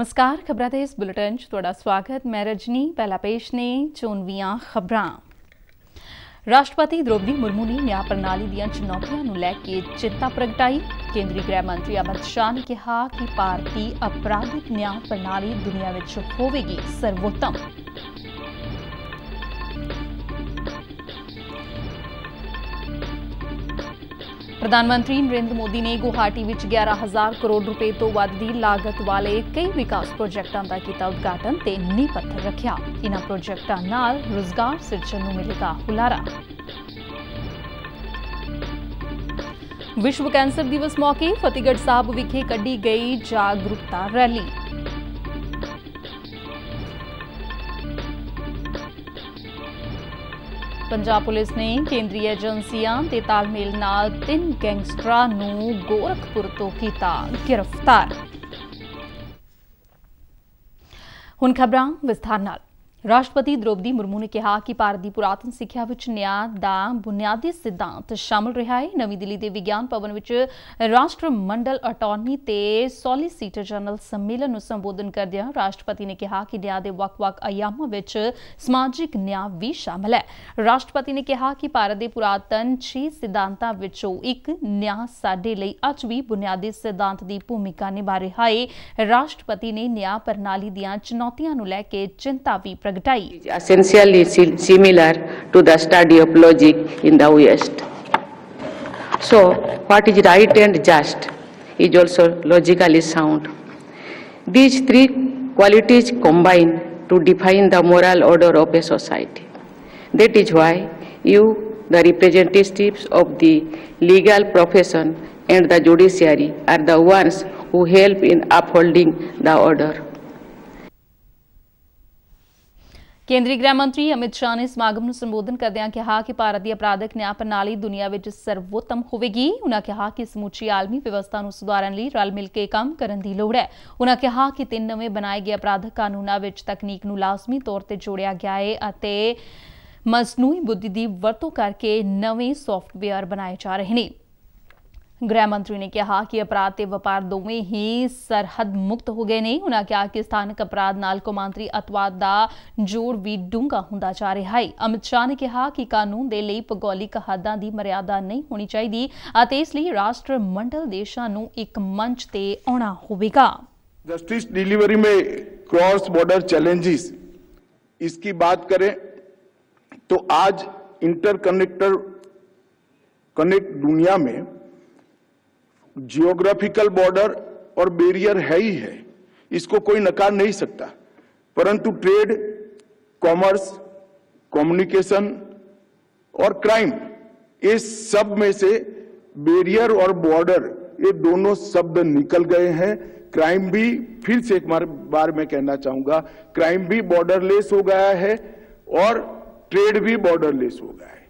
नमस्कार, खबरां दे इस बुलेटिन च तुहाडा स्वागत। मैं रजनी। पहला पेश ने चोनवीआं खबरां। राष्ट्रपति द्रौपदी मुर्मू ने न्याय प्रणाली ਦੀਆਂ ਚੁਣੌਤੀਆਂ ਨੂੰ ਲੈ ਕੇ ਚਿੰਤਾ ਪ੍ਰਗਟਾਈ। ਕੇਂਦਰੀ ਗ੍ਰਹਿ ਮੰਤਰੀ ਅਮਿਤ ਸ਼ਾਹ ਨੇ ਕਿਹਾ ਕਿ ਭਾਰਤੀ ਅਪਰਾਧਿਕ ਨਿਆਂ ਪ੍ਰਣਾਲੀ ਦੁਨੀਆ ਵਿੱਚ ਹੋਵੇਗੀ ਸਰਵੋਤਮ। प्रधानमंत्री नरेंद्र मोदी ने गुवाहाटी विच 11,000 करोड़ रुपए तो वध दी लागत वाले कई विकास प्रोजेक्टां दा कीता उद्घाटन ते नींह पत्थर रखिया। इन्हां प्रोजेक्टां नाल रोजगार सिरजण नूं मिलेगा हुलारा। विश्व कैंसर दिवस मौके फतेहगढ़ साहब विखे कड्ढी गई जागरूकता रैली। पंजाब पुलिस ने केंद्रीय एजेंसियां ते तालमेल नाल 3 गैंगस्टरां नूं गोरखपुर तो कीता गिरफ्तार। हुण खबरां विस्तार नाल। राष्ट्रपति द्रौपदी मुर्मू ने कहा कि भारत की पुरातन सिक्ख्या विच न्याय दा बुनियादी सिद्धांत शामिल रहा है। नवी दिल्ली के विज्ञान भवन विच राष्ट्रमंडल अटॉर्नी ते सॉलीसीटर जनरल सम्मेलन नूं संबोधन करदिआं राष्ट्रपति ने कहा कि न्याय दे वख-वख आयामां विच समाजिक न्याय भी शामिल है। राष्ट्रपति ने कहा कि भारत के पुरातन 6 सिद्धांतां विचों एक न्याय साडे लई अज भी बुनियादी सिद्धांत की भूमिका निभा रहा है। राष्ट्रपति ने न्याय प्रणाली दीआं चुनौतियां नूं लैके चिंता भी is essentially similar to the study of logic in the West. So, what is right and just is also logically sound. These 3 qualities combine to define the moral order of a society. That is why you, the representatives of the legal profession and the judiciary, are the ones who help in upholding the order. केंद्रीय गृह मंत्री अमित शाह ने समागम ਨੂੰ ਸੰਬੋਧਨ ਕਰਦਿਆਂ ਕਿਹਾ ਕਿ ਭਾਰਤ ਦੀ ਅਪਰਾਧਿਕ ਨਿਆਂ ਪ੍ਰਣਾਲੀ ਦੁਨੀਆ ਵਿੱਚ ਸਰਵੋਤਮ ਹੋਵੇਗੀ। ਉਨ੍ਹਾਂ ਕਿਹਾ ਕਿ ਸਮੁੱਚੀ ਆਲਮੀ ਵਿਵਸਥਾ ਨੂੰ ਸੁਧਾਰਨ ਲਈ ਰਲ ਮਿਲ ਕੇ ਕੰਮ ਕਰਨ ਦੀ ਲੋੜ ਹੈ। ਉਨ੍ਹਾਂ ਕਿਹਾ ਕਿ 3 ਨਵੇਂ ਬਣਾਏ ਗਏ ਅਪਰਾਧਿਕ ਕਾਨੂੰਨਾਂ ਵਿੱਚ ਤਕਨੀਕ ਨੂੰ ਲਾਜ਼ਮੀ ਤੌਰ ਤੇ ਜੋੜਿਆ ਗਿਆ ਹੈ ਅਤੇ ਮਸਨੂਈ ਬੁੱਧੀ ਦੀ ਵਰਤੋਂ ਕਰਕੇ ਨਵੇਂ ਸੌਫਟਵੇਅਰ ਬਣਾਏ ਜਾ ਰਹੇ ਨੇ। गृह मंत्री ने कहा कि अपराध ते वपार दोवें ही सरहद मुक्त हो गए ने। उन्होंने कहा कि स्थानक अपराध नाल कौमांतरी अतवाद दा जोड़ भी डूंगा हुंदा जा रहा है। अमित शाह ने कहा कि कानून दे लई भूगोलिक हदां दी मर्यादा नहीं होनी चाहिए अते इसलिए राष्ट्र मंडल देशां नूं एक मंच ते आउणा होवेगा। जस्टिस डिलीवरी में क्रॉस बॉर्डर चैलेंजेस इसकी बात करें तो आज कनेक्ट दुनिया में जियोग्राफिकल बॉर्डर और बैरियर है ही है, इसको कोई नकार नहीं सकता। परंतु ट्रेड, कॉमर्स, कम्युनिकेशन और क्राइम, ये सब में से बैरियर और बॉर्डर ये दोनों शब्द निकल गए हैं। क्राइम भी, फिर से एक बार मैं कहना चाहूंगा, क्राइम भी बॉर्डरलेस हो गया है और ट्रेड भी बॉर्डरलेस हो गया है।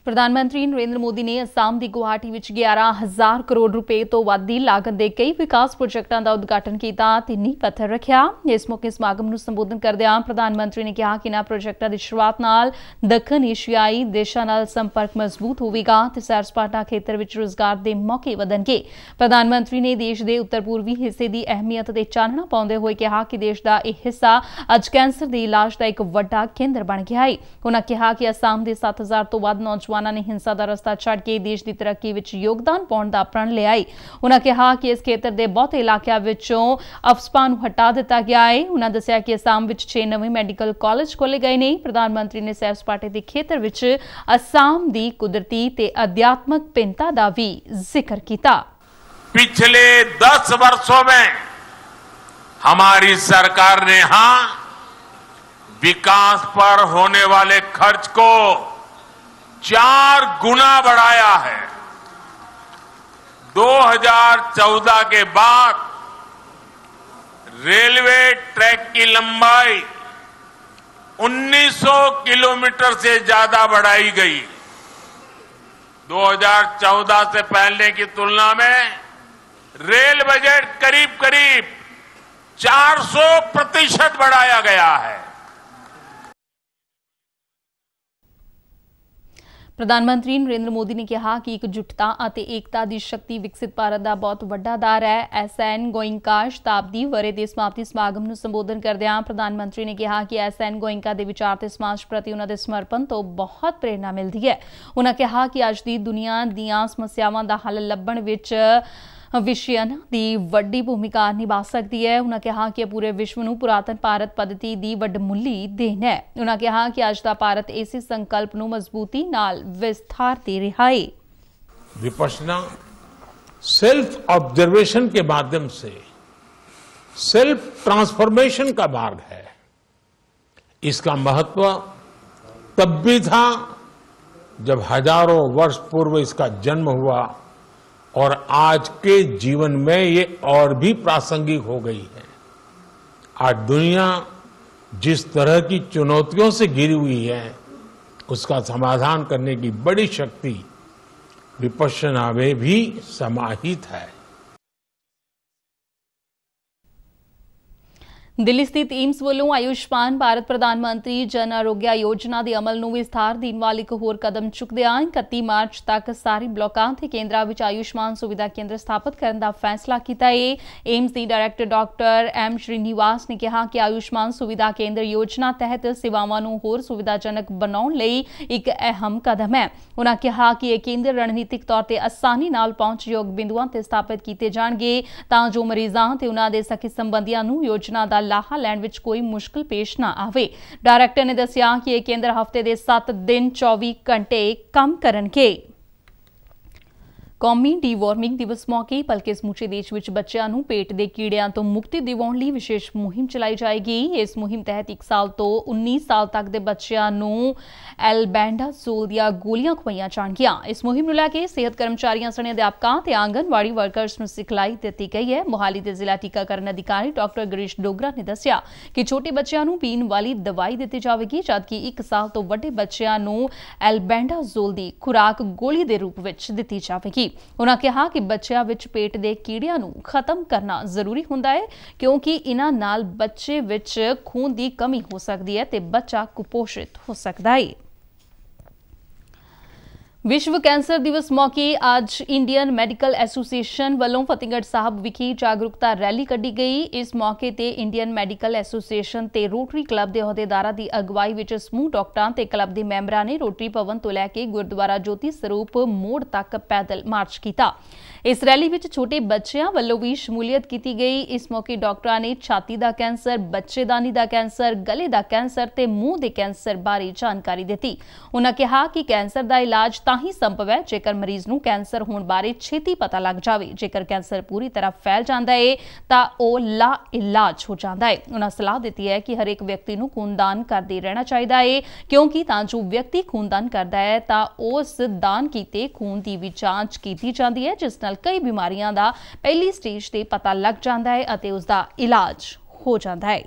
प्रधानमंत्री नरेंद्र मोदी ने असम की गुवाहाटी विच 11,000 करोड़ रुपए तो वध दी लागत के कई विकास प्रोजेक्टां का उद्घाटन किया ते नींह पत्थर रखिया। इस मौके समागम नूं संबोधन करदिआं प्रधानमंत्री ने कहा कि इन्हां प्रोजेक्टां की शुरुआत नाल दक्षिण एशियाई देशां नाल संपर्क मजबूत होवेगा ते सैर सपाटा खेतर विच रोजगार के मौके वधणगे। प्रधानमंत्री ने देश के उत्तर पूर्वी हिस्से की अहमियत ते चानना पाउंदे होए कहा कि देश का यह हिस्सा अज कैंसर के इलाज का एक वड्डा केंद्र बन गया है। उन्होंने कहा कि असम के 7,000 तो वध नौजवान ने हिंसा का रस्ता छड़ के देश की तरक्की विच योगदान पाउण दा प्रण लिया है। उन्होंने कहा कि इस खेतर के बहुते इलाकों विचों अफसपा नूं हटा दिता गया है। उन्होंने दस्सिया कि असम विच 6 नवे मैडिकल कॉलेज खोले गए ने। प्रधानमंत्री ने सैर सपाटे के खेतर विच असम की कुदरती ते अध्यात्मक भिन्नता का भी जिक्र किया। पिछले 10 वर्षों में हमारी सरकार ने विकास पर होने वाले खर्च को 4 गुना बढ़ाया है। 2014 के बाद रेलवे ट्रैक की लंबाई 1900 किलोमीटर से ज्यादा बढ़ाई गई। 2014 से पहले की तुलना में रेल बजट करीब 400% बढ़ाया गया है। ਪ੍ਰਧਾਨ ਮੰਤਰੀ ਨਰਿੰਦਰ ਮੋਦੀ ਨੇ ਕਿਹਾ ਕਿ ਇਕਜੁੱਟਤਾ ਅਤੇ ਏਕਤਾ ਦੀ ਸ਼ਕਤੀ ਵਿਕਸਿਤ ਭਾਰਤ ਦਾ ਬਹੁਤ ਵੱਡਾ ਆਧਾਰ ਹੈ। ਐਸਐਨ ਗੋਇੰਕਾ ਸ਼ਤਾਬਦੀ ਵਰ੍ਹੇ ਦੇ ਸਮਾਪਤੀ ਸਮਾਗਮ ਨੂੰ ਸੰਬੋਧਨ ਕਰਦਿਆਂ ਪ੍ਰਧਾਨ ਮੰਤਰੀ ਨੇ ਕਿਹਾ ਕਿ ਐਸਐਨ ਗੋਇੰਕਾ ਦੇ ਵਿਚਾਰ ਤੇ ਸਮਾਜ ਪ੍ਰਤੀ ਉਹਨਾਂ ਦੇ ਸਮਰਪਣ ਤੋਂ ਬਹੁਤ ਪ੍ਰੇਰਨਾ ਮਿਲਦੀ ਹੈ। ਉਹਨਾਂ ਕਿਹਾ ਕਿ ਅੱਜ ਦੀ ਦੁਨੀਆ ਦੀਆਂ ਸਮੱਸਿਆਵਾਂ ਦਾ ਹੱਲ ਲੱਭਣ ਵਿੱਚ ਵਿਸ਼ਿਆਨ ਦੀ ਵੱਡੀ ਭੂਮਿਕਾ ਨਿਭਾ ਸਕਦੀ ਹੈ। ਉਹਨਾਂ ਕਿਹਾ ਕਿ ਪੂਰੇ ਵਿਸ਼ਵ ਨੂੰ ਪੁਰਾਤਨ ਭਾਰਤ ਪੱਧਤੀ ਦੀ ਵੱਡਮੁੱਲੀ ਦੇਣ ਹੈ। ਉਹਨਾਂ ਕਿਹਾ ਕਿ ਅੱਜ ਦਾ ਭਾਰਤ ਇਸੇ ਸੰਕਲਪ ਨੂੰ ਮਜ਼ਬੂਤੀ ਨਾਲ ਵਿਸਥਾਰ ਦੇ ਰਿਹਾ है। विपश्यना सेल्फ ऑब्जर्वेशन के माध्यम से सेल्फ ट्रांसफॉर्मेशन का मार्ग है। इसका महत्व तब भी था जब हजारों वर्ष पूर्व इसका जन्म हुआ और आज के जीवन में ये और भी प्रासंगिक हो गई है। आज दुनिया जिस तरह की चुनौतियों से घिरी हुई है उसका समाधान करने की बड़ी शक्ति विपश्यना में भी समाहित है। ਦਿੱਲੀ ਸਥਿਤ ਏਮਸ ਵੱਲੋਂ ਆਯੁਸ਼ਮਾਨ ਭਾਰਤ ਪ੍ਰਧਾਨ ਮੰਤਰੀ ਜਨ ਆਰੋਗਿਆ ਯੋਜਨਾ ਦੇ ਅਮਲ ਨੂੰ ਵਿਸਥਾਰ ਦੇਣ ਵਾਲੀ ਇੱਕ ਹੋਰ ਕਦਮ ਚੁੱਕਦਿਆਂ 31 ਮਾਰਚ ਤੱਕ ਸਾਰੇ ਬਲਾਕਾਂ ਤੇ ਕੇਂਦਰਾਂ ਵਿੱਚ ਆਯੁਸ਼ਮਾਨ ਸੁਵਿਧਾ ਕੇਂਦਰ ਸਥਾਪਿਤ ਕਰਨ ਦਾ ਫੈਸਲਾ ਕੀਤਾ ਹੈ। ਏਮਸ ਦੀ ਡਾਇਰੈਕਟਰ ਡਾਕਟਰ ਐਮ ਸ਼੍ਰੀਨਿਵਾਸ ਨੇ ਕਿਹਾ ਕਿ ਆਯੁਸ਼ਮਾਨ ਸੁਵਿਧਾ ਕੇਂਦਰ ਯੋਜਨਾ ਤਹਿਤ ਸੇਵਾਵਾਂ ਨੂੰ ਹੋਰ ਸੁਵਿਧਾਜਨਕ ਬਣਾਉਣ ਲਈ ਇੱਕ ਅਹਿਮ ਕਦਮ ਹੈ। ਉਹਨਾਂ ਕਿਹਾ ਕਿ ਇਹ ਕੇਂਦਰ ਰਣਨੀਤਿਕ ਤੌਰ ਤੇ ਆਸਾਨੀ ਨਾਲ ਪਹੁੰਚਯੋਗ ਬਿੰਦੂਆਂ ਤੇ ਸਥਾਪਿਤ ਕੀਤੇ ਜਾਣਗੇ ਤਾਂ ਜੋ ਮਰੀਜ਼ਾਂ ਤੇ ਉਹਨਾਂ ਦੇ ਸਕੇ ਸੰਬੰਧੀਆਂ ਨੂੰ ਯੋਜਨਾ ਦਾ ਲਾਹਾ ਲੈਣ ਵਿੱਚ ਕੋਈ ਮੁਸ਼ਕਲ ਪੇਸ਼ ਨਾ ਆਵੇ। ਡਾਇਰੈਕਟਰ ਨੇ ਦੱਸਿਆ ਕਿ ਇਹ ਕੇਂਦਰ ਹਫ਼ਤੇ ਦੇ 7 ਦਿਨ 24 ਘੰਟੇ ਕੰਮ ਕਰਨਗੇ। ਕੌਮੀ ਡੀਵਾਰਮਿੰਗ ਦਿਵਸ ਮੌਕੇ ਬਲਕਿ ਸਮੁੱਚੇ ਦੇਸ਼ ਵਿੱਚ ਬੱਚਿਆਂ ਨੂੰ ਪੇਟ ਦੇ ਕੀੜਿਆਂ ਤੋਂ ਮੁਕਤੀ ਦਿਵਾਉਣ ਲਈ ਵਿਸ਼ੇਸ਼ ਮੁਹਿੰਮ ਚਲਾਈ ਜਾਏਗੀ। ਇਸ ਮੁਹਿੰਮ ਤਹਿਤ 1 ਸਾਲ ਤੋਂ 19 ਸਾਲ ਤੱਕ ਦੇ ਬੱਚਿਆਂ ਨੂੰ ਐਲਬੈਂਡਾਜ਼ੋਲ ਦੀਆਂ ਗੋਲੀਆਂ ਖਵਾਈਆਂ ਜਾਣਗੀਆਂ। ਇਸ ਮੁਹਿੰਮ ਨੂੰ ਲੈ ਕੇ ਸਿਹਤ ਕਰਮਚਾਰੀਆਂ ਸਣੇ ਅਧਿਆਪਕਾਂ ਤੇ ਆਂਗਨਵਾੜੀ ਵਰਕਰਸ ਨੂੰ ਸਿਖਲਾਈ ਦਿੱਤੀ ਗਈ ਹੈ। ਮੋਹਾਲੀ ਦੇ ਜ਼ਿਲ੍ਹਾ ਟੀਕਾਕਰਨ ਅਧਿਕਾਰੀ ਡਾਕਟਰ ਗਰੀਸ਼ ਡੋਗਰਾ ਨੇ ਦੱਸਿਆ ਕਿ ਛੋਟੇ ਬੱਚਿਆਂ ਨੂੰ ਪੀਣ ਵਾਲੀ ਦਵਾਈ ਦਿੱਤੀ ਜਾਵੇਗੀ ਜਦਕਿ 1 ਸਾਲ ਤੋਂ ਵੱਡੇ ਬੱਚਿਆਂ ਨੂੰ ਐਲਬੈਂਡਾਜ਼ੋਲ ਦੀ ਖੁਰਾਕ ਗੋਲੀ ਦੇ ਰੂਪ ਵਿੱਚ ਦਿੱਤੀ ਜਾਵੇਗੀ। ਉਹਨਾਂ ਕਿਹਾ ਕਿ ਬੱਚਿਆਂ ਵਿੱਚ ਪੇਟ ਦੇ ਕੀੜਿਆਂ ਨੂੰ ਖਤਮ ਕਰਨਾ ਜ਼ਰੂਰੀ ਹੁੰਦਾ ਹੈ ਕਿਉਂਕਿ ਇਹਨਾਂ ਨਾਲ ਬੱਚੇ ਵਿੱਚ ਖੂਨ ਦੀ ਕਮੀ ਹੋ ਸਕਦੀ ਹੈ ਤੇ ਬੱਚਾ ਕੁਪੋਸ਼ਿਤ ਹੋ ਸਕਦਾ ਹੈ। ਵਿਸ਼ਵ ਕੈਂਸਰ ਦਿਵਸ ਮੌਕੇ ਅੱਜ ਇੰਡੀਅਨ ਮੈਡੀਕਲ ਐਸੋਸੀਏਸ਼ਨ ਵੱਲੋਂ ਫਤਿਹਗੜ੍ਹ ਸਾਹਿਬ ਵਿਖੇ ਜਾਗਰੂਕਤਾ ਰੈਲੀ ਕੱਢੀ ਗਈ। ਇਸ ਮੌਕੇ ਤੇ ਇੰਡੀਅਨ ਮੈਡੀਕਲ ਐਸੋਸੀਏਸ਼ਨ ਤੇ ਰੋਟਰੀ ਕਲੱਬ ਦੇ ਅਹੁਦੇਦਾਰਾਂ ਦੀ ਅਗਵਾਈ ਵਿੱਚ ਸਮੂਹ ਡਾਕਟਰਾਂ ਤੇ ਕਲੱਬ ਦੇ ਮੈਂਬਰਾਂ ਨੇ ਰੋਟਰੀ ਭਵਨ ਤੋਂ ਲੈ ਕੇ ਗੁਰਦੁਆਰਾ ਜੋਤੀ ਸਰੂਪ ਮੋੜ ਤੱਕ ਪੈਦਲ ਮਾਰਚ ਕੀਤਾ। ਇਸ ਰੈਲੀ ਵਿੱਚ ਛੋਟੇ ਬੱਚਿਆਂ ਵੱਲੋਂ ਵੀ ਸ਼ਮੂਲੀਅਤ ਕੀਤੀ ਗਈ। ਇਸ ਮੌਕੇ ਡਾਕਟਰਾਂ ਨੇ ਛਾਤੀ ਦਾ ਕੈਂਸਰ, ਬੱਚੇਦਾਨੀ ਦਾ ਕੈਂਸਰ, ਗਲੇ ਦਾ ਕੈਂਸਰ ਤੇ ਮੂੰਹ ਦੇ ਕੈਂਸਰ ਬਾਰੇ ਜਾਣਕਾਰੀ ਦਿੱਤੀ। ਉਹਨਾਂ ਕਿਹਾ ਕਿ ਕੈਂਸਰ ਦਾ ਇਲਾਜ ਤਾਂ ਹੀ ਸੰਭਵ ਹੈ ਜੇਕਰ ਮਰੀਜ਼ ਨੂੰ ਕੈਂਸਰ ਹੋਣ ਬਾਰੇ ਛੇਤੀ ਪਤਾ ਲੱਗ ਜਾਵੇ। ਜੇਕਰ ਕੈਂਸਰ ਪੂਰੀ ਤਰ੍ਹਾਂ ਫੈਲ ਜਾਂਦਾ ਹੈ ਤਾਂ ਉਹ ਲਾ ਇਲਾਜ ਹੋ ਜਾਂਦਾ ਹੈ। ਉਹਨਾਂ ਸਲਾਹ ਦਿੱਤੀ ਹੈ ਕਿ ਹਰੇਕ ਵਿਅਕਤੀ ਨੂੰ ਖੂਨਦਾਨ ਕਰਦੇ ਰਹਿਣਾ ਚਾਹੀਦਾ ਹੈ ਕਿਉਂਕਿ ਤਾਂ ਜੋ ਵਿਅਕਤੀ ਖੂਨਦਾਨ ਕਰਦਾ ਹੈ ਤਾਂ ਉਸ ਦਾਨ ਕੀਤੇ ਖੂਨ ਦੀ ਵੀ ਜਾਂਚ ਕੀਤੀ ਜਾਂਦੀ ਹੈ ਜਿਸ ਨਾਲ ਕਈ ਬਿਮਾਰੀਆਂ ਦਾ ਪਹਿਲੀ ਸਟੇਜ ਤੇ ਪਤਾ ਲੱਗ ਜਾਂਦਾ ਹੈ ਅਤੇ ਉਸ ਦਾ ਇਲਾਜ ਹੋ ਜਾਂਦਾ ਹੈ।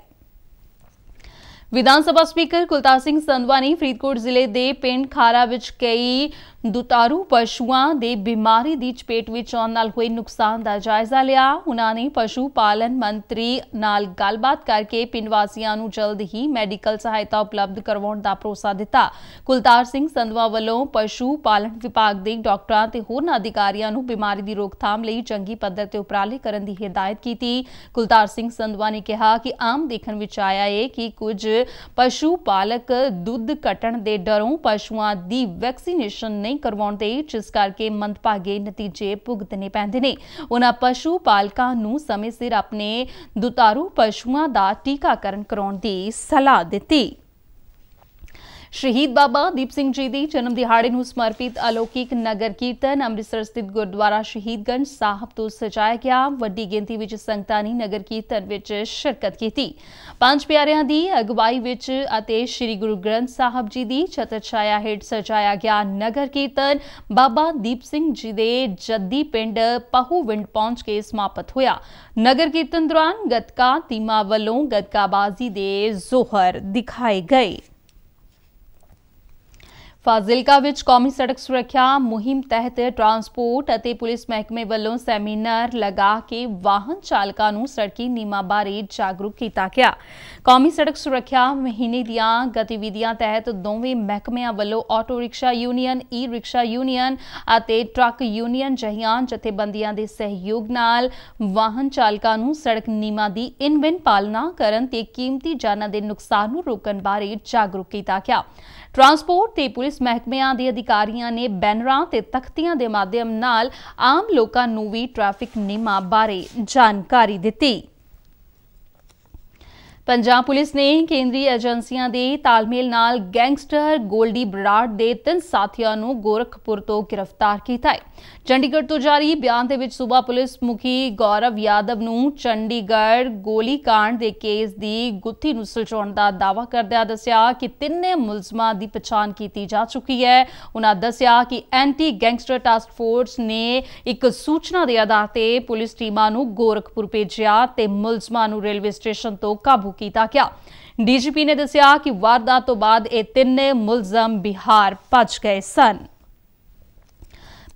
ਵਿਧਾਨ ਸਭਾ ਸਪੀਕਰ ਕੁਲਤਾਰ ਸਿੰਘ ਸੰਧਵਾ ਨੇ ਫਰੀਦਕੋਟ ਜ਼ਿਲ੍ਹੇ ਦੇ ਪਿੰਡ ਖਾਰਾ ਵਿੱਚ ਕਈ ਦੁਤਾਰੂ ਪਸ਼ੂਆਂ ਦੇ ਬਿਮਾਰੀ ਦੀ ਚਪੇਟ ਵਿੱਚ ਆਉਣ ਨਾਲ ਹੋਏ ਨੁਕਸਾਨ ਦਾ ਜਾਇਜ਼ਾ ਲਿਆ। ਉਹਨਾਂ ਨੇ ਪਸ਼ੂ ਪਾਲਣ ਮੰਤਰੀ ਨਾਲ ਗੱਲਬਾਤ ਕਰਕੇ ਪਿੰਡ ਵਾਸੀਆਂ ਨੂੰ ਜਲਦ ਹੀ ਮੈਡੀਕਲ ਸਹਾਇਤਾ ਉਪਲਬਧ ਕਰਵਾਉਣ ਦਾ ਭਰੋਸਾ ਦਿੱਤਾ। ਕੁਲਤਾਰ ਸਿੰਘ ਸੰਧਵਾ ਵੱਲੋਂ ਪਸ਼ੂ ਪਾਲਣ ਵਿਭਾਗ ਦੇ ਡਾਕਟਰਾਂ ਤੇ ਹੋਰਨਾਂ ਅਧਿਕਾਰੀਆਂ ਨੂੰ ਬਿਮਾਰੀ ਦੀ ਰੋਕਥਾਮ ਲਈ ਚੰਗੀ ਪੱਧਰ ਤੇ ਉਪਰਾਲੇ ਕਰਨ ਦੀ ਹਿਦਾਇਤ ਕੀਤੀ। ਕੁਲਤਾਰ ਸਿੰਘ ਸੰਧਵਾ ਨੇ ਕਿਹਾ ਕਿ ਆਮ ਦੇਖਣ ਵਿੱਚ ਆਇਆ ਹੈ ਕਿ ਕੁਝ ਪਸ਼ੂ ਪਾਲਕ ਦੁੱਧ ਕੱਟਣ ਦੇ ਡਰੋਂ ਪਸ਼ੂਆਂ ਦੀ ਵੈਕਸੀਨੇਸ਼ਨ ਨਹੀਂ ਕਰਵਾਉਂਦੇ ਜਿਸ ਕਰਕੇ ਮੰਦਭਾਗੇ ਨਤੀਜੇ ਭੁਗਤਣੇ ਪੈਂਦੇ ਨੇ। ਉਹਨਾਂ ਪਸ਼ੂ ਪਾਲਕਾਂ ਨੂੰ ਸਮੇਂ ਸਿਰ ਆਪਣੇ ਦੁਤਾਰੂ ਪਸ਼ੂਆਂ ਦਾ ਟੀਕਾਕਰਨ ਕਰਾਉਣ ਦੀ ਸਲਾਹ ਦਿੱਤੀ। ਸ਼ਹੀਦ ਬਾਬਾ ਦੀਪ ਸਿੰਘ ਜੀ ਦੀ ਜਨਮ ਦਿਹਾੜੇ ਨੂੰ ਸਮਰਪਿਤ ਅਲੌਕਿਕ ਨਗਰ ਕੀਰਤਨ ਅੰਮ੍ਰਿਤਸਰ ਸਥਿਤ ਗੁਰਦੁਆਰਾ ਸ਼ਹੀਦਗੰਜ ਸਾਹਿਬ ਤੋਂ ਸਜਾਇਆ ਗਿਆ। ਵੱਡੀ ਗਿਣਤੀ ਵਿੱਚ ਸੰਗਤਾਂ ਨੇ ਨਗਰ ਕੀਰਤਨ ਵਿੱਚ ਸ਼ਿਰਕਤ ਕੀਤੀ। ਪੰਜ ਪਿਆਰਿਆਂ ਦੀ ਅਗਵਾਈ ਵਿੱਚ ਅਤੇ ਸ੍ਰੀ ਗੁਰੂ ਗ੍ਰੰਥ ਸਾਹਿਬ ਜੀ ਦੀ ਛਤਰ ਛਾਇਆ ਹੇਠ ਸਜਾਇਆ ਗਿਆ ਨਗਰ ਕੀਰਤਨ ਬਾਬਾ ਦੀਪ ਸਿੰਘ ਜੀ ਦੇ ਜੱਦੀ ਪਿੰਡ ਪਹੂਵਿੰਡ ਪਹੁੰਚ ਕੇ ਸਮਾਪਤ ਹੋਇਆ। ਨਗਰ ਕੀਰਤਨ ਦੌਰਾਨ ਗੱਤਕਾ ਟੀਮਾਂ ਵੱਲੋਂ ਗੱਤਕਾਬਾਜ਼ੀ ਦੇ ਜ਼ੋਹਰ ਦਿਖਾਏ ਗਏ। ਫਾਜ਼ਿਲਕਾ ਵਿੱਚ ਕੌਮੀ ਸੜਕ ਸੁਰੱਖਿਆ ਮੁਹਿੰਮ ਤਹਿਤ ਟਰਾਂਸਪੋਰਟ ਅਤੇ ਪੁਲਿਸ ਮਹਿਕਮੇ ਵੱਲੋਂ ਸੈਮੀਨਾਰ ਲਗਾ ਕੇ ਵਾਹਨ ਚਾਲਕਾਂ ਨੂੰ ਸੜਕੀ ਨਿਯਮਾਂ ਬਾਰੇ ਜਾਗਰੂਕ ਕੀਤਾ ਗਿਆ। ਕੌਮੀ ਸੜਕ ਸੁਰੱਖਿਆ ਮਹੀਨੇ ਦੀਆਂ ਗਤੀਵਿਧੀਆਂ ਤਹਿਤ ਦੋਵੇਂ ਮਹਿਕਮਿਆਂ ਵੱਲੋਂ ਆਟੋ ਰਿਕਸ਼ਾ ਯੂਨੀਅਨ, ਈ ਰਿਕਸ਼ਾ ਯੂਨੀਅਨ ਅਤੇ ਟਰੱਕ ਯੂਨੀਅਨ ਜਿਹੀਆਂ ਜਥੇਬੰਦੀਆਂ ਦੇ ਸਹਿਯੋਗ ਨਾਲ ਵਾਹਨ ਚਾਲਕਾਂ ਨੂੰ ਸੜਕ ਨਿਯਮਾਂ ਦੀ ਇਨ-ਬਿਨ ਪਾਲਣਾ ਕਰਨ ਤੇ ਕੀਮਤੀ ਜਾਨਾਂ ਦੇ ਨੁਕਸਾਨ ਨੂੰ ਰੋਕਣ ਬਾਰੇ ਜਾਗਰੂਕ ਕੀਤਾ ਗਿਆ। ਟਰਾਂਸਪੋਰਟ ਤੇ ਪੁਲਿਸ ਮਹਿਕਮਿਆਂ ਦੇ ਅਧਿਕਾਰੀਆਂ ਨੇ ਬੈਨਰਾਂ ਤੇ ਤਖਤੀਆਂ ਦੇ ਮਾਧਿਅਮ ਨਾਲ ਆਮ ਲੋਕਾਂ ਨੂੰ ਵੀ ਟ੍ਰੈਫਿਕ ਨਿਯਮਾਂ ਬਾਰੇ ਜਾਣਕਾਰੀ ਦਿੱਤੀ। ਪੰਜਾਬ ਪੁਲਿਸ ਨੇ ਕੇਂਦਰੀ ਏਜੰਸੀਆਂ ਦੇ ਤਾਲਮੇਲ ਨਾਲ ਗੈਂਗਸਟਰ ਗੋਲਡੀ ਬਰਾੜ ਦੇ 3 ਸਾਥੀਆਂ ਨੂੰ ਗੋਰਖਪੁਰ ਤੋਂ ਗ੍ਰਿਫਤਾਰ ਕੀਤਾ ਹੈ। ਚੰਡੀਗੜ੍ਹ ਤੋਂ ਜਾਰੀ ਬਿਆਨ ਦੇ ਵਿੱਚ ਸੂਬਾ ਪੁਲਿਸ ਮੁਖੀ ਗੌਰਵ ਯਾਦਵ ਨੂੰ ਚੰਡੀਗੜ੍ਹ ਗੋਲੀकांड ਦੇ ਕੇਸ ਦੀ ਗੁੱਥੀ ਨੂੰ ਸੁਲਝਾਉਣ ਦਾ ਦਾਅਵਾ ਕਰਦਿਆਂ ਦੱਸਿਆ ਕਿ ਤਿੰਨੇ ਮੁਲਜ਼ਮਾਂ ਦੀ ਪਛਾਣ ਕੀਤੀ ਜਾ ਚੁੱਕੀ ਹੈ। ਉਨ੍ਹਾਂ ਦੱਸਿਆ ਕਿ ਐਂਟੀ ਗੈਂਗਸਟਰ ਟਾਸਕ ਫੋਰਸ ਨੇ ਇੱਕ ਸੂਚਨਾ ਦੇ ਆਧਾਰ ਤੇ ਪੁਲਿਸ ਟੀਮਾਂ ਨੂੰ ਗੋਰਖਪੁਰ ਭੇਜਿਆ ਤੇ ਮੁਲਜ਼ਮਾਂ ਨੂੰ ਰੇਲਵੇ ਸਟੇਸ਼ਨ ਤੋਂ ਕਾਬੂ ਕੀਤਾ ਗਿਆ। ਡੀਜੀਪੀ ਨੇ ਦੱਸਿਆ ਕਿ ਵਾਰਦਾਤ ਤੋਂ ਬਾਅਦ ਇਹ ਤਿੰਨੇ ਮੁਲਜ਼ਮ ਬਿਹਾਰ ਭੱਜ ਗਏ ਸਨ।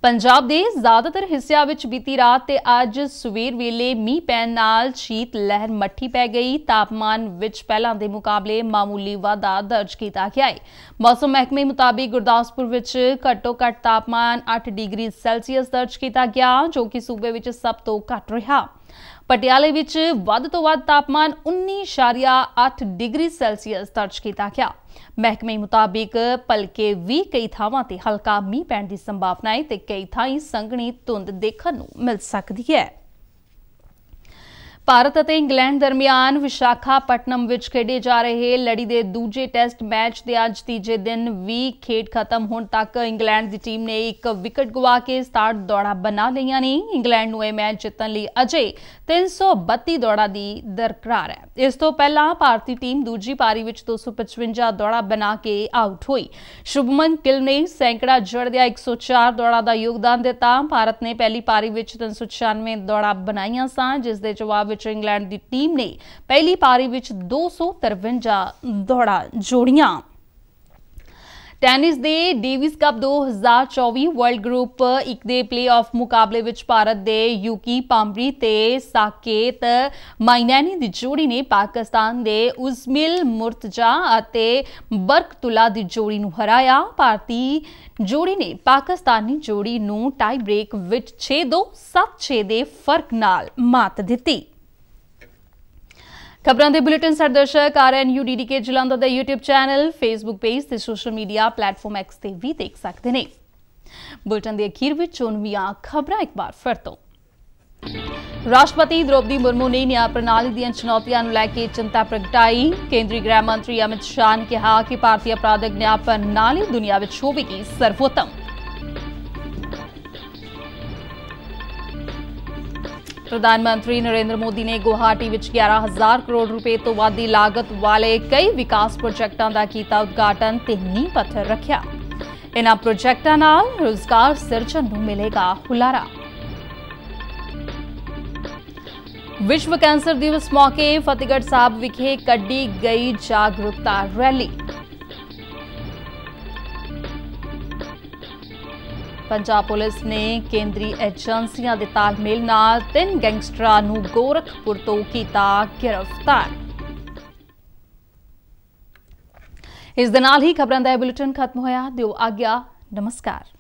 ਪੰਜਾਬ ਦੇ ਜ਼ਿਆਦਾਤਰ ਹਿੱਸਿਆਂ ਵਿੱਚ ਬੀਤੀ ਰਾਤ ਤੇ ਅੱਜ ਸਵੇਰ ਵੇਲੇ ਮੀਂਹ ਪੈਣ ਨਾਲ ਸ਼ੀਤ ਲਹਿਰ ਮੱਠੀ ਪੈ ਗਈ। ਤਾਪਮਾਨ ਵਿੱਚ ਪਹਿਲਾਂ ਦੇ ਮੁਕਾਬਲੇ ਮਾਮੂਲੀ ਵਾਧਾ ਦਰਜ ਕੀਤਾ ਗਿਆ ਹੈ। ਮੌਸਮ ਮਹਿਕਮੇ ਮੁਤਾਬਿਕ ਗੁਰਦਾਸਪੁਰ ਵਿੱਚ ਘੱਟੋ-ਘੱਟ ਤਾਪਮਾਨ 8 ਡਿਗਰੀ ਸੈਲਸੀਅਸ ਦਰਜ ਕੀਤਾ ਗਿਆ, ਜੋ ਕਿ ਸੂਬੇ ਵਿੱਚ ਸਭ ਤੋਂ ਘੱਟ ਰਿਹਾ। ਪਟਿਆਲੇ ਵਿੱਚ ਵੱਧ ਤੋਂ ਵੱਧ ਤਾਪਮਾਨ 19.8 ਡਿਗਰੀ ਸੈਲਸੀਅਸ ਦਰਜ ਕੀਤਾ ਗਿਆ। ਮਹਿਕਮੇ ਮੁਤਾਬਿਕ ਭਲਕੇ ਵੀ ਕਈ ਥਾਵਾਂ ਤੇ ਹਲਕਾ ਮੀਂਹ ਪੈਣ ਦੀ ਸੰਭਾਵਨਾ ਹੈ ਤੇ ਕਈ ਥਾਈਂ ਸੰਘਣੀ ਧੁੰਦ ਦੇਖਣ ਨੂੰ ਮਿਲ ਸਕਦੀ ਹੈ। ਭਾਰਤ ਅਤੇ ਇੰਗਲੈਂਡ ਦਰਮਿਆਨ ਵਿਸ਼ਾਖਾਪਟਨਮ ਵਿੱਚ ਖੇਡੇ ਜਾ ਰਹੇ ਲੜੀ ਦੇ ਦੂਜੇ ਟੈਸਟ ਮੈਚ ਦੇ ਅੱਜ ਤੀਜੇ ਦਿਨ ਵੀ ਖੇਡ ਖਤਮ ਹੋਣ ਤੱਕ ਇੰਗਲੈਂਡ ਦੀ ਟੀਮ ਨੇ ਇੱਕ ਵਿਕਟ ਗਵਾ ਕੇ 67 ਦੌੜਾਂ ਬਣਾ ਲਈਆਂ ਨੇ। ਇੰਗਲੈਂਡ ਨੂੰ ਇਹ ਮੈਚ ਜਿੱਤਣ ਲਈ ਅਜੇ 332 ਦੌੜਾਂ ਦੀ ਦਰਕਾਰ ਹੈ। ਇਸ ਤੋਂ ਪਹਿਲਾਂ ਭਾਰਤੀ ਟੀਮ ਦੂਜੀ ਪਾਰੀ ਵਿੱਚ 255 ਦੌੜਾਂ ਬਣਾ ਕੇ ਆਊਟ ਹੋਈ। ਸ਼ੁਭਮਨ ਗਿੱਲ ਨੇ ਸੈਂਕੜਾ ਜੜਦਿਆਂ 104 ਦੌੜਾਂ ਦਾ ਯੋਗਦਾਨ ਦਿੱਤਾ। ਭਾਰਤ ਨੇ ਪਹਿਲੀ ਪਾਰੀ ਵਿੱਚ 396 ਦੌੜਾਂ ਬਣਾਈਆਂ ਸਨ, ਜਿਸ ਦੇ ਜਵਾਬ ਇੰਗਲੈਂਡ ਦੀ ਟੀਮ ਨੇ ਪਹਿਲੀ ਪਾਰੀ ਵਿੱਚ 253 ਦੌੜਾਂ ਜੋੜੀਆਂ। ਟੈਨਿਸ ਦੇ ਡੇਵਿਸ ਕੱਪ 2024 ਵਰਲਡ ਗਰੁੱਪ 1 ਦੇ ਪਲੇਆਫ ਮੁਕਾਬਲੇ ਵਿੱਚ ਭਾਰਤ ਦੇ ਯੂਕੀ ਪਾਂਬਰੀ ਤੇ ਸਾਕੇਤ ਮਾਈਨੈਨੀ ਦੀ ਜੋੜੀ ਨੇ ਪਾਕਿਸਤਾਨ ਦੇ ਉਜ਼ਮਿਲ ਮੁਰਤਜ਼ਾ ਅਤੇ ਬਰਕਤੁੱਲਾ ਦੀ ਜੋੜੀ ਨੂੰ ਹਰਾਇਆ। ਭਾਰਤੀ ਜੋੜੀ ਨੇ ਪਾਕਿਸਤਾਨੀ ਜੋੜੀ ਨੂੰ ਟਾਈ ਬ੍ਰੇਕ ਵਿੱਚ 6-2, 7-6 ਦੇ ਫਰਕ ਨਾਲ ਮਾਤ ਦਿੱਤੀ। ਖਬਰਾਂ ਦੇ ਬੁਲੇਟਿਨ ਸਾਡੇ ਦਰਸ਼ਕ RNU DDK ਜਲੰਧਰ ਦੇ YouTube ਚੈਨਲ, ਫੇਸਬੁੱਕ ਪੇਜ ਤੇ ਸੋਸ਼ਲ ਮੀਡੀਆ ਪਲੇਟਫਾਰਮ X ਤੇ ਵੀ ਦੇਖ ਸਕਦੇ ਨੇ। ਬੁਲੇਟਿਨ ਦੇ ਅਖੀਰ ਵਿੱਚ ਚੋਣਵੀਆਂ ਖਬਰਾਂ ਇੱਕ ਵਾਰ ਫਿਰ ਤੋਂ। ਰਾਸ਼ਟਰਪਤੀ द्रौपदी मुर्मू ने ਨਿਆਂ ਪ੍ਰਣਾਲੀ ਦੀਆਂ ਚੁਣੌਤੀਆਂ ਨੂੰ ਲੈ ਕੇ ਚਿੰਤਾ ਪ੍ਰਗਟਾਈ। ਕੇਂਦਰੀ ਗ੍ਰਹਿ ਮੰਤਰੀ ਅਮਿਤ ਸ਼ਾਹ ਨੇ ਕਿਹਾ ਕਿ ਭਾਰਤੀ ਅਪਰਾਧਿਕ ਨਿਆਂ ਪ੍ਰਣਾਲੀ ਦੁਨੀਆ ਵਿੱਚ ਹੋਵੇਗੀ ਸਰਵੋਤਮ। ਪ੍ਰਧਾਨ-ਮੰਤਰੀ ਨਰਿੰਦਰ ਮੋਦੀ ਨੇ ਗੁਵਾਹਾਟੀ ਵਿੱਚ 11,000 ਕਰੋੜ ਰੁਪਏ ਤੋਂ ਵੱਧ ਦੀ ਲਾਗਤ ਵਾਲੇ ਕਈ ਵਿਕਾਸ ਪ੍ਰੋਜੈਕਟਾਂ ਦਾ ਕੀਤਾ ਉਦਘਾਟਨ ਤੇ ਨੀਂਹ ਪੱਥਰ ਰੱਖਿਆ। ਇਨ੍ਹਾਂ ਪ੍ਰੋਜੈਕਟਾਂ ਨਾਲ ਰੋਜ਼ਗਾਰ ਸਿਰਜਣ ਨੂੰ ਮਿਲੇਗਾ ਹੁਲਾਰਾ। ਵਿਸ਼ਵ ਕੈਂਸਰ ਦਿਵਸ ਮੌਕੇ ਫਤਿਹਗੜ੍ਹ ਸਾਹਿਬ ਵਿਖੇ ਕੱਢੀ ਗਈ ਜਾਗਰੂਕਤਾ ਰੈਲੀ। ਪੰਜਾਬ ਪੁਲਿਸ ਨੇ ਕੇਂਦਰੀ ਏਜੰਸੀਆਂ ਦੇ ਤਾਲਮੇਲ ਨਾਲ 3 ਗੈਂਗਸਟਰਾਂ ਨੂੰ ਗੋਰਖਪੁਰ ਤੋਂ ਕੀਤਾ ਗ੍ਰਿਫਤਾਰ। ਇਸ ਦੇ ਨਾਲ ਹੀ ਖਬਰਾਂ ਦਾ ਇਹ ਬੁਲੇਟਿਨ ਖਤਮ ਹੋਇਆ। ਦਿਓ ਆਗਿਆ। ਨਮਸਕਾਰ।